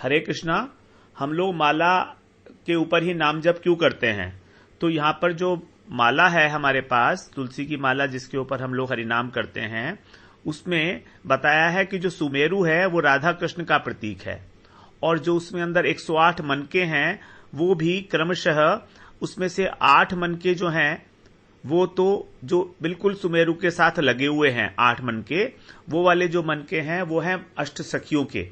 हरे कृष्णा, हम लोग माला के ऊपर ही नाम जप क्यों करते हैं? तो यहां पर जो माला है हमारे पास, तुलसी की माला जिसके ऊपर हम लोग हरिनाम करते हैं, उसमें बताया है कि जो सुमेरु है वो राधा कृष्ण का प्रतीक है, और जो उसमें अंदर 108 मनके हैं वो भी क्रमशः उसमें से 8 मनके जो हैं वो तो जो बिल्कुल सुमेरु के साथ लगे हुए हैं 8 मनके, वो वाले जो मनके हैं वो हैं अष्ट सखियों के,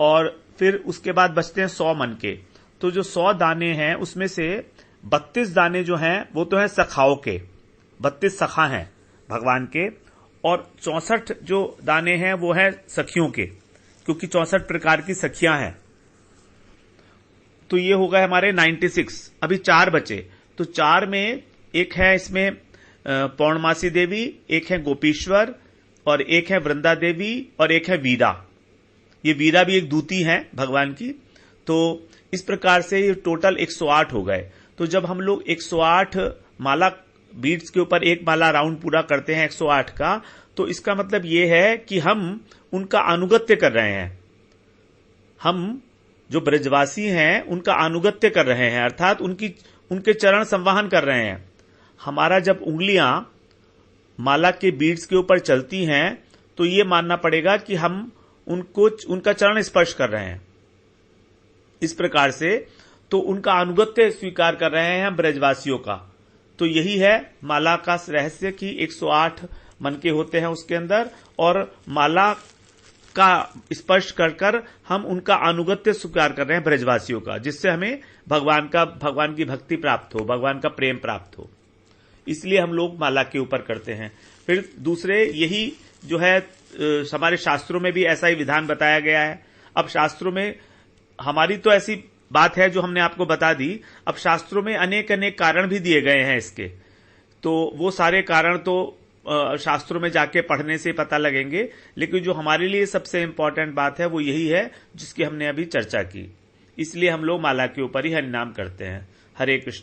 और फिर उसके बाद बचते हैं 100 मनके। तो जो 100 दाने हैं उसमें से 32 दाने जो हैं वो तो हैं सखाओं के, 32 सखा हैं भगवान के, और 64 जो दाने हैं वो हैं सखियों के, क्योंकि 64 प्रकार की सखियां हैं। तो ये हो गए हमारे 96। अभी 4 बचे। तो 4 में एक है इसमें पौर्णमासी देवी, एक है गोपीश्वर, और एक है वृंदा देवी, और एक है वीरा। ये वीरा भी एक दूती है भगवान की। तो इस प्रकार से ये टोटल 108 हो गए। तो जब हम लोग 108 माला बीड्स के ऊपर एक माला राउंड पूरा करते हैं 108 का, तो इसका मतलब ये है कि हम उनका अनुगत्य कर रहे हैं। हम जो ब्रजवासी हैं उनका अनुगत्य कर रहे हैं, अर्थात उनके चरण संवाहन कर रहे हैं। हमारा जब उंगलियां माला के बीड्स के ऊपर चलती हैं तो ये मानना पड़ेगा कि हम उनका चरण स्पर्श कर रहे हैं। इस प्रकार से तो उनका अनुगत्य स्वीकार कर रहे हैं हम ब्रजवासियों का। तो यही है माला का रहस्य कि 108 मनके होते हैं उसके अंदर, और माला का स्पर्श कर हम उनका अनुगत्य स्वीकार कर रहे हैं ब्रजवासियों का, जिससे हमें भगवान की भक्ति प्राप्त हो, भगवान का प्रेम प्राप्त हो। इसलिए हम लोग माला के ऊपर करते हैं। फिर दूसरे यही जो है हमारे शास्त्रों में भी ऐसा ही विधान बताया गया है। अब शास्त्रों में हमारी तो ऐसी बात है जो हमने आपको बता दी। अब शास्त्रों में अनेक अनेक कारण भी दिए गए हैं इसके, तो वो सारे कारण तो शास्त्रों में जाके पढ़ने से पता लगेंगे, लेकिन जो हमारे लिए सबसे इंपॉर्टेंट बात है वो यही है जिसकी हमने अभी चर्चा की। इसलिए हम लोग माला के ऊपर ही हरिनाम करते हैं। हरे कृष्ण।